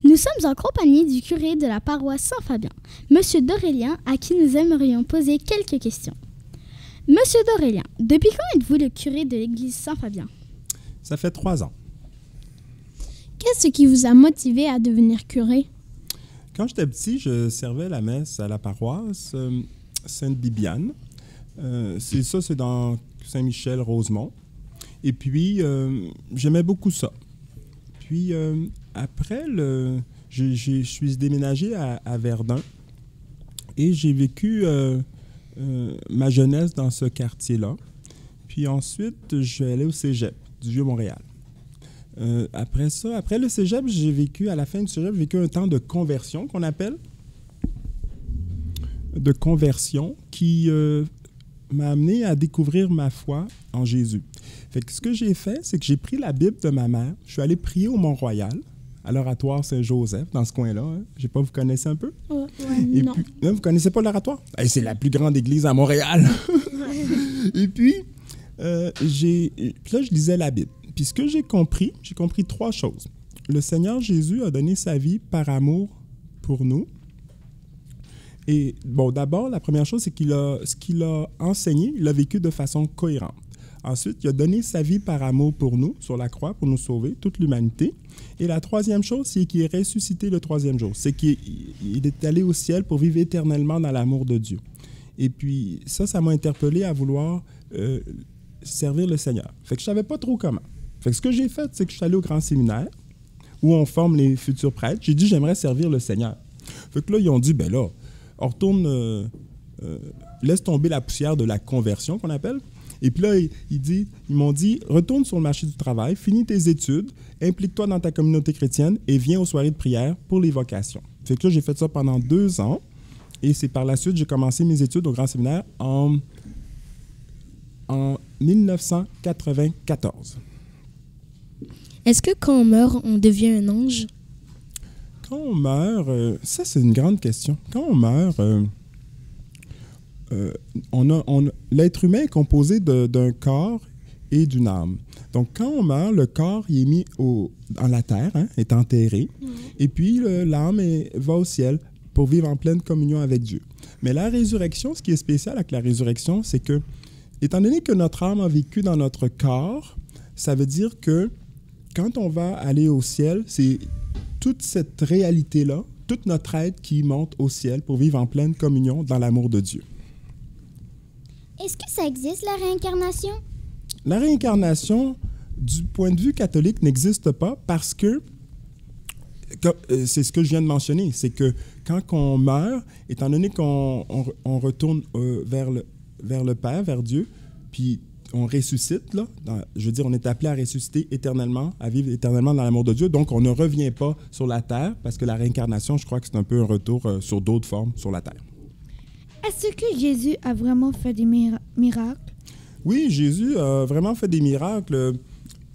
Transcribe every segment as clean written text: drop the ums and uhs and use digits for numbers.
Nous sommes en compagnie du curé de la paroisse Saint-Fabien, Monsieur Dorélien, à qui nous aimerions poser quelques questions. Monsieur Dorélien, depuis quand êtes-vous le curé de l'église Saint-Fabien? Ça fait 3 ans. Qu'est-ce qui vous a motivé à devenir curé? Quand j'étais petit, je servais la messe à la paroisse Sainte-Bibiane. C'est dans Saint-Michel-Rosemont. Et puis, j'aimais beaucoup ça. Puis, après, je suis déménagé à Verdun et j'ai vécu ma jeunesse dans ce quartier-là. Puis ensuite, je suis allé au cégep du Vieux-Montréal. Après le cégep, à la fin du cégep, j'ai vécu un temps de conversion qu'on appelle. De conversion qui m'a amené à découvrir ma foi en Jésus. Fait que ce que j'ai fait, c'est que j'ai pris la Bible de ma mère, je suis allé prier au Mont-Royal, à l'oratoire Saint-Joseph, dans ce coin-là. Hein. Je sais pas, vous connaissez un peu? Ouais, non. Puis, non, vous connaissez pas l'oratoire? C'est la plus grande église à Montréal. Et puis, là, je lisais la Bible. Puis ce que j'ai compris 3 choses. Le Seigneur Jésus a donné sa vie par amour pour nous. Et bon, d'abord, la première chose, c'est ce qu'il a enseigné, il l'a vécu de façon cohérente. Ensuite, il a donné sa vie par amour pour nous, sur la croix, pour nous sauver, toute l'humanité. Et la troisième chose, c'est qu'il est ressuscité le 3e jour. C'est qu'il est allé au ciel pour vivre éternellement dans l'amour de Dieu. Et puis, ça m'a interpellé à vouloir servir le Seigneur. Fait que je ne savais pas trop comment. Fait que ce que j'ai fait, c'est que je suis allé au grand séminaire, où on forme les futurs prêtres. J'ai dit, j'aimerais servir le Seigneur. Fait que là, ils ont dit, ben là, on retourne, laisse tomber la poussière de la conversion, qu'on appelle. Et puis là, ils m'ont dit, retourne sur le marché du travail, finis tes études, implique-toi dans ta communauté chrétienne et viens aux soirées de prière pour les vocations. Fait que là, j'ai fait ça pendant 2 ans. Et c'est par la suite, j'ai commencé mes études au grand séminaire en 1994. Est-ce que quand on meurt, on devient un ange? Quand on meurt, ça c'est une grande question. Quand on meurt, l'être humain est composé d'un corps et d'une âme. Donc quand on meurt, le corps il est mis dans la terre, hein, est enterré, et puis l'âme va au ciel pour vivre en pleine communion avec Dieu. Mais la résurrection, ce qui est spécial avec la résurrection, c'est que, étant donné que notre âme a vécu dans notre corps, ça veut dire que quand on va aller au ciel, c'est toute cette réalité-là, toute notre être qui monte au ciel pour vivre en pleine communion dans l'amour de Dieu. Est-ce que ça existe, la réincarnation? La réincarnation, du point de vue catholique, n'existe pas parce que, c'est ce que je viens de mentionner, c'est que quand on meurt, étant donné qu'on retourne vers le Père, vers Dieu, puis on ressuscite, là, je veux dire, on est appelé à ressusciter éternellement, à vivre éternellement dans l'amour de Dieu. Donc, on ne revient pas sur la terre parce que la réincarnation, je crois que c'est un peu un retour sur d'autres formes sur la terre. Est-ce que Jésus a vraiment fait des miracles? Oui, Jésus a vraiment fait des miracles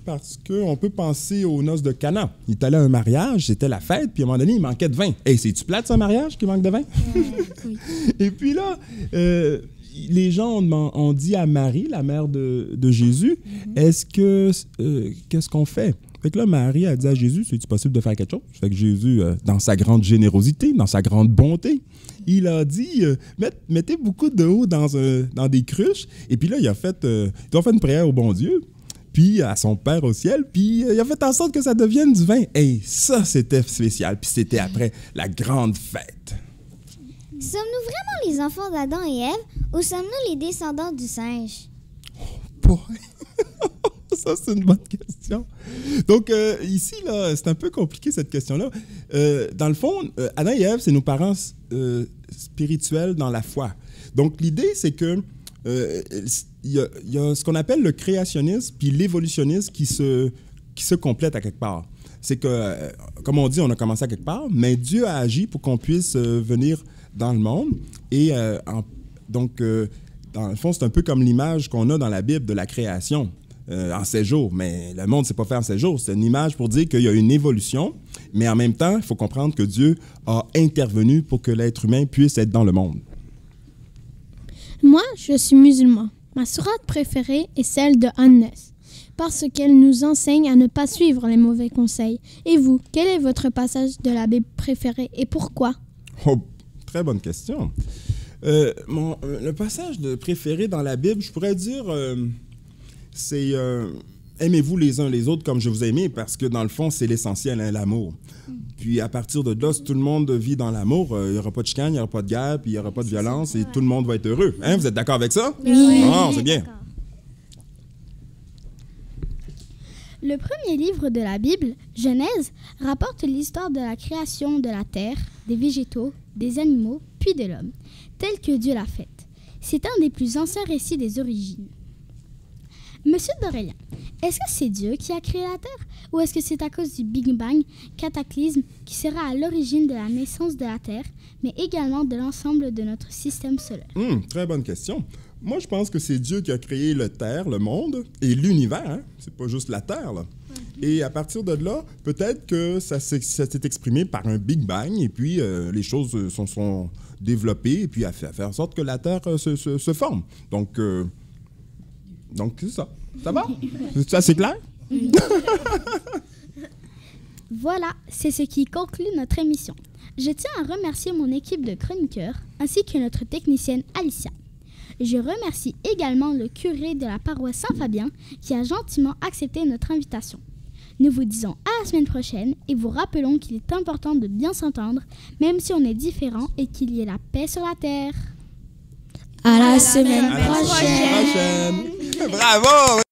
parce qu'on peut penser aux noces de Cana. Il est allé à un mariage, c'était la fête, puis à un moment donné, il manquait de vin. Hey, c'est-tu plate, ce mariage, qui manque de vin? Oui. Et puis là, les gens ont dit à Marie, la mère de Jésus, qu'est-ce qu'on fait? Fait que là, Marie a dit à Jésus, c'est-tu possible de faire quelque chose? Fait que Jésus, dans sa grande générosité, dans sa grande bonté, il a dit, mettez beaucoup d'eau dans des cruches. Et puis là, il a fait une prière au bon Dieu, puis à son Père au ciel, puis il a fait en sorte que ça devienne du vin. Et ça, c'était spécial. Puis c'était après la grande fête. Sommes-nous vraiment les enfants d'Adam et Ève ou sommes-nous les descendants du singe? Boy. Ça, c'est une bonne question. Donc, ici, là, c'est un peu compliqué, cette question-là. Dans le fond, Adam et Ève, c'est nos parents spirituels dans la foi. Donc, l'idée, c'est que il y a ce qu'on appelle le créationnisme puis l'évolutionnisme qui se complètent à quelque part. C'est que, comme on dit, on a commencé à quelque part, mais Dieu a agi pour qu'on puisse venir dans le monde. Et donc, dans le fond, c'est un peu comme l'image qu'on a dans la Bible de la création. En 7 jours, mais le monde ne s'est pas fait en 7 jours. C'est une image pour dire qu'il y a une évolution, mais en même temps, il faut comprendre que Dieu a intervenu pour que l'être humain puisse être dans le monde. Moi, je suis musulman. Ma sourate préférée est celle de An-Nas. parce qu'elle nous enseigne à ne pas suivre les mauvais conseils. Et vous, quel est votre passage de la Bible préféré et pourquoi? Oh, très bonne question. Le passage préféré dans la Bible, je pourrais dire, c'est aimez-vous les uns les autres comme je vous ai aimé, parce que dans le fond, c'est l'essentiel, hein, l'amour. Puis à partir de là, si tout le monde vit dans l'amour, il n'y aura pas de chicane, il n'y aura pas de guerre, puis il n'y aura pas de violence, et tout le monde va être heureux. Hein, vous êtes d'accord avec ça? Oui. Non, c'est bien. Le premier livre de la Bible, Genèse, rapporte l'histoire de la création de la terre, des végétaux, des animaux, puis de l'homme, tel que Dieu l'a faite. C'est un des plus anciens récits des origines. Monsieur Dorélien, est-ce que c'est Dieu qui a créé la Terre ou est-ce que c'est à cause du Big Bang, cataclysme, qui sera à l'origine de la naissance de la Terre, mais également de l'ensemble de notre système solaire? Très bonne question. Moi, je pense que c'est Dieu qui a créé la Terre, le monde et l'univers. Hein? C'est pas juste la Terre, là. Et à partir de là, peut-être que ça s'est exprimé par un Big Bang et puis les choses se sont développées et puis a fait en sorte que la Terre se forme. Donc c'est ça. Ça va? Ça, c'est clair? Voilà, c'est ce qui conclut notre émission. Je tiens à remercier mon équipe de chroniqueurs ainsi que notre technicienne Alicia. Je remercie également le curé de la paroisse Saint-Fabien qui a gentiment accepté notre invitation. Nous vous disons à la semaine prochaine et vous rappelons qu'il est important de bien s'entendre, même si on est différents et qu'il y ait la paix sur la terre. À la semaine À la prochaine. semaine prochaine. Bravo!